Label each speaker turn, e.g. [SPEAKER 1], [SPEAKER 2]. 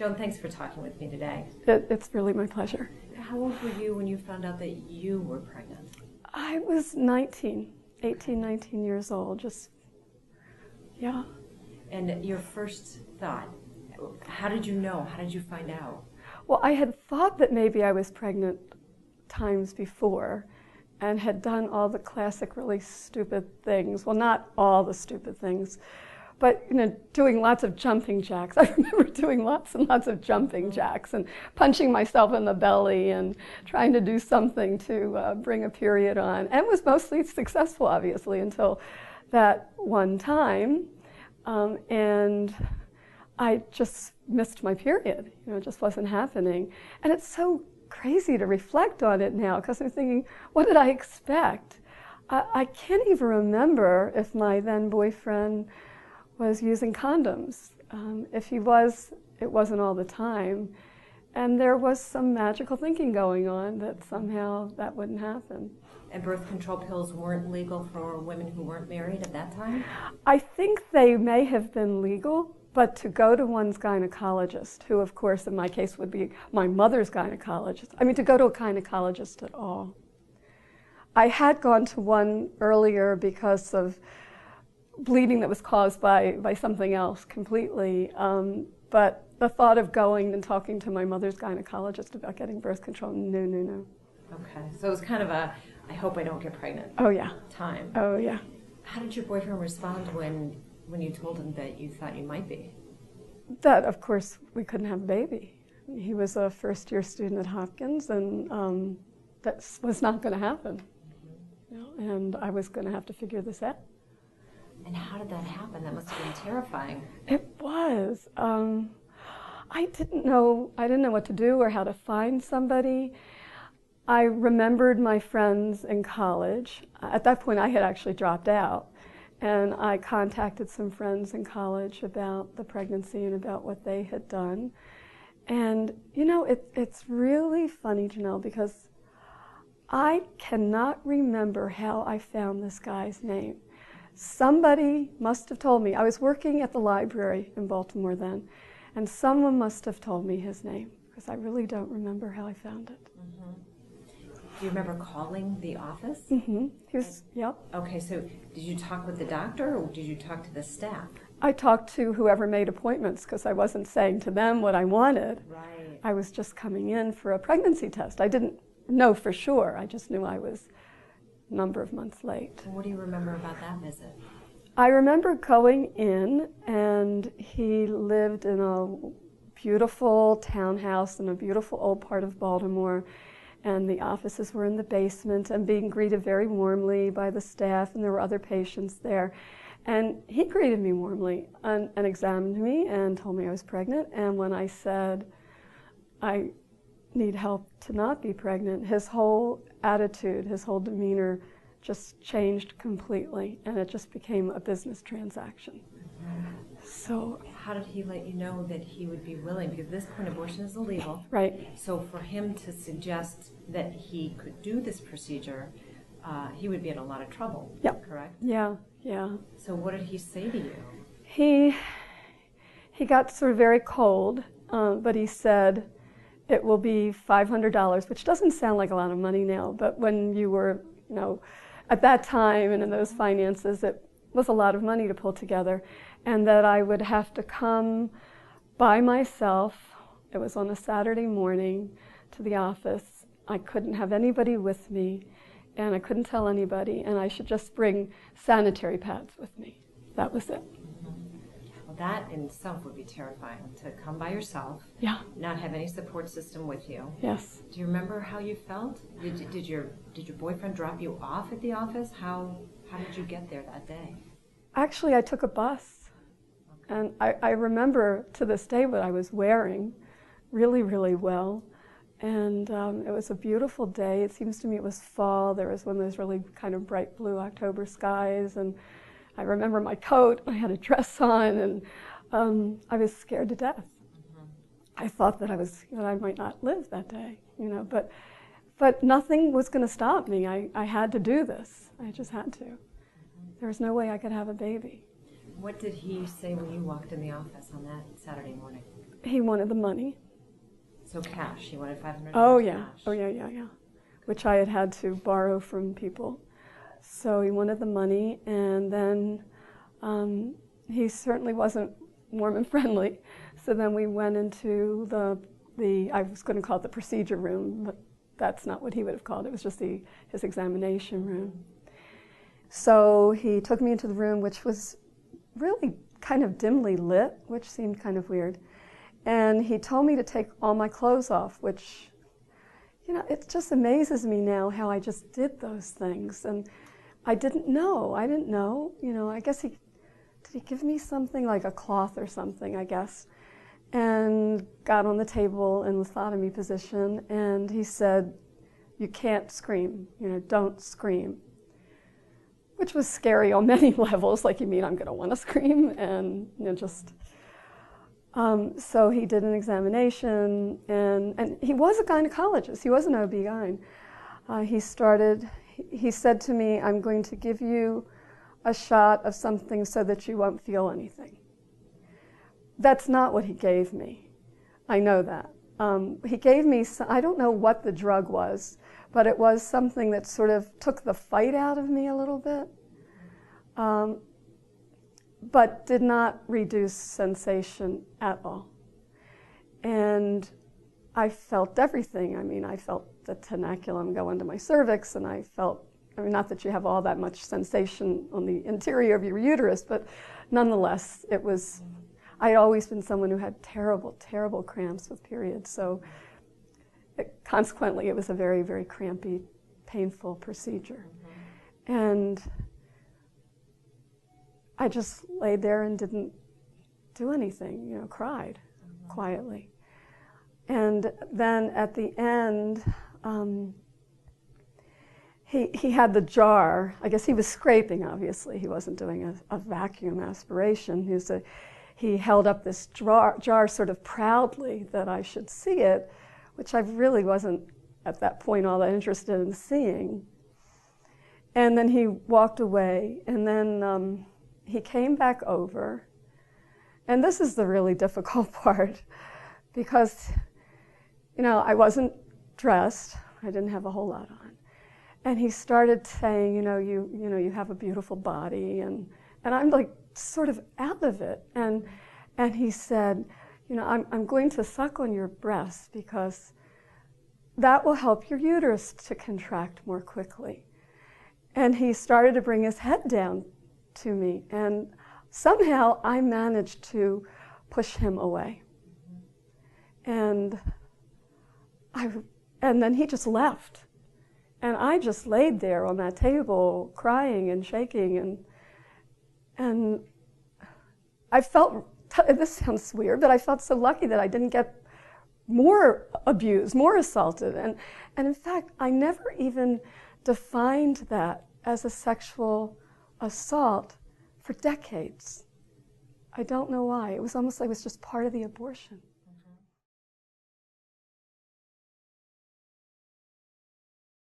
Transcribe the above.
[SPEAKER 1] Joan, thanks for talking with me today.
[SPEAKER 2] It's really my pleasure.
[SPEAKER 1] How old were you when you found out that you were pregnant?
[SPEAKER 2] I was 18, 19 years old, yeah.
[SPEAKER 1] And your first thought, how did you know? How did you find out?
[SPEAKER 2] Well, I had thought that maybe I was pregnant times before and had done all the classic really stupid things. Well, not all the stupid things, but doing lots of jumping jacks. I remember doing lots and lots of jumping jacks and punching myself in the belly and trying to do something to bring a period on. And was mostly successful, obviously, until that one time. And I just missed my period. It just wasn't happening. And it's so crazy to reflect on it now, because I'm thinking, what did I expect? I can't even remember if my then boyfriend was using condoms. If he was, it wasn't all the time. And there was some magical thinking going on that somehow that wouldn't happen.
[SPEAKER 1] And birth control pills weren't legal for women who weren't married at that time?
[SPEAKER 2] I think they may have been legal, but to go to one's gynecologist, who of course in my case would be my mother's gynecologist, to go to a gynecologist at all. I had gone to one earlier because of bleeding that was caused by something else completely, but the thought of going and talking to my mother's gynecologist about getting birth control, no.
[SPEAKER 1] Okay, so it was kind of a, I hope I don't get pregnant.
[SPEAKER 2] Oh yeah.
[SPEAKER 1] Time.
[SPEAKER 2] Oh yeah.
[SPEAKER 1] How did your boyfriend respond when you told him that you thought you might be?
[SPEAKER 2] That, of course, we couldn't have a baby. He was a first-year student at Hopkins, and that was not going to happen. And I was going to have to figure this out.
[SPEAKER 1] And how did that happen? That must have been terrifying.
[SPEAKER 2] It was. I didn't know what to do or how to find somebody. I remembered my friends in college. At that point, I had actually dropped out. And I contacted some friends in college about the pregnancy and about what they had done. And, it's really funny, Janelle, because I cannot remember how I found this guy's name. Somebody must have told me. I was working at the library in Baltimore then, and someone must have told me his name, because I really don't remember how I found it.
[SPEAKER 1] Mm-hmm. Do you remember calling the office?
[SPEAKER 2] Mm-hmm. Yep.
[SPEAKER 1] Okay, so did you talk with the doctor or did you talk to the staff?
[SPEAKER 2] I talked to whoever made appointments, because I wasn't saying to them what I wanted.
[SPEAKER 1] Right.
[SPEAKER 2] I was just coming in for a pregnancy test. I didn't know for sure. I just knew I was a number of months late.
[SPEAKER 1] What do you remember about that visit?
[SPEAKER 2] I remember going in, and he lived in a beautiful townhouse in a beautiful old part of Baltimore. And the offices were in the basement, and being greeted very warmly by the staff, and there were other patients there. And he greeted me warmly and examined me and told me I was pregnant. And when I said, I need help to not be pregnant, his whole attitude, his whole demeanor just changed completely, and it just became a business transaction. So,
[SPEAKER 1] how did he let you know that he would be willing? Because at this point, abortion is illegal.
[SPEAKER 2] Right.
[SPEAKER 1] So for him to suggest that he could do this procedure, he would be in a lot of trouble.
[SPEAKER 2] Yep.
[SPEAKER 1] Correct?
[SPEAKER 2] Yeah.
[SPEAKER 1] So what did he say to you?
[SPEAKER 2] He got sort of very cold, but he said it will be $500, which doesn't sound like a lot of money now, but when you were, at that time and in those finances, it was a lot of money to pull together. And that I would have to come by myself. It was on a Saturday morning to the office. I couldn't have anybody with me, and I couldn't tell anybody, and I should just bring sanitary pads with me. That was it.
[SPEAKER 1] Mm-hmm. Well, that in itself would be terrifying, to come by yourself,
[SPEAKER 2] yeah,
[SPEAKER 1] not have any support system with you.
[SPEAKER 2] Yes.
[SPEAKER 1] Do you remember how you felt? Did your boyfriend drop you off at the office? How did you get there that day?
[SPEAKER 2] Actually, I took a bus. And I remember to this day what I was wearing really, really well. And it was a beautiful day. It seems to me it was fall. There was one of those really kind of bright blue October skies. And I remember my coat. I had a dress on, and I was scared to death. Mm-hmm. I thought that I might not live that day, But nothing was going to stop me. I had to do this. I just had to. Mm-hmm. There was no way I could have a baby.
[SPEAKER 1] What did he say when you walked in the office on that Saturday morning?
[SPEAKER 2] He wanted the money.
[SPEAKER 1] So cash. He wanted $500
[SPEAKER 2] Oh yeah,
[SPEAKER 1] cash.
[SPEAKER 2] oh yeah, which I had to borrow from people. So he wanted the money, and then he certainly wasn't warm and friendly. So then we went into the I was going to call it the procedure room, but that's not what he would have called it. It was just his examination room. So he took me into the room, which was really kind of dimly lit, which seemed kind of weird. And he told me to take all my clothes off, which, you know, it just amazes me now how I just did those things. And I didn't know. You know, I guess did he give me something like a cloth or something, I guess, and got on the table in lithotomy position, and he said, "You can't scream, you know, don't scream." Which was scary on many levels, like, you mean I'm gonna wanna scream? And, you know, just, so he did an examination, and he was a gynecologist, he was an OB-GYN. He said to me, "I'm going to give you a shot of something so that you won't feel anything." That's not what he gave me. I know that. He gave me, I don't know what the drug was, but it was something that sort of took the fight out of me a little bit, but did not reduce sensation at all. And I felt everything. I mean, I felt the tenaculum go into my cervix, and I felt, I mean, not that you have all that much sensation on the interior of your uterus, but nonetheless, it was, I had always been someone who had terrible, terrible cramps with periods, so consequently, it was a very, very crampy, painful procedure. And I just laid there and didn't do anything, you know, cried quietly. And then at the end, he had the jar. I guess he was scraping, obviously. He wasn't doing a vacuum aspiration. He held up this jar sort of proudly that I should see it, which I really wasn't at that point all that interested in seeing. And then he walked away, and then he came back over. And this is the really difficult part, because, you know, I wasn't dressed. I didn't have a whole lot on. And he started saying, you know, you have a beautiful body, and I'm like sort of out of it. And he said, you know, I'm going to suck on your breasts because that will help your uterus to contract more quickly. And he started to bring his head down to me, and somehow I managed to push him away. And then he just left. And I just laid there on that table crying and shaking, and I felt, this sounds weird, but I felt so lucky that I didn't get more abused, more assaulted. And in fact, I never even defined that as a sexual assault for decades. I don't know why. It was almost like it was just part of the abortion.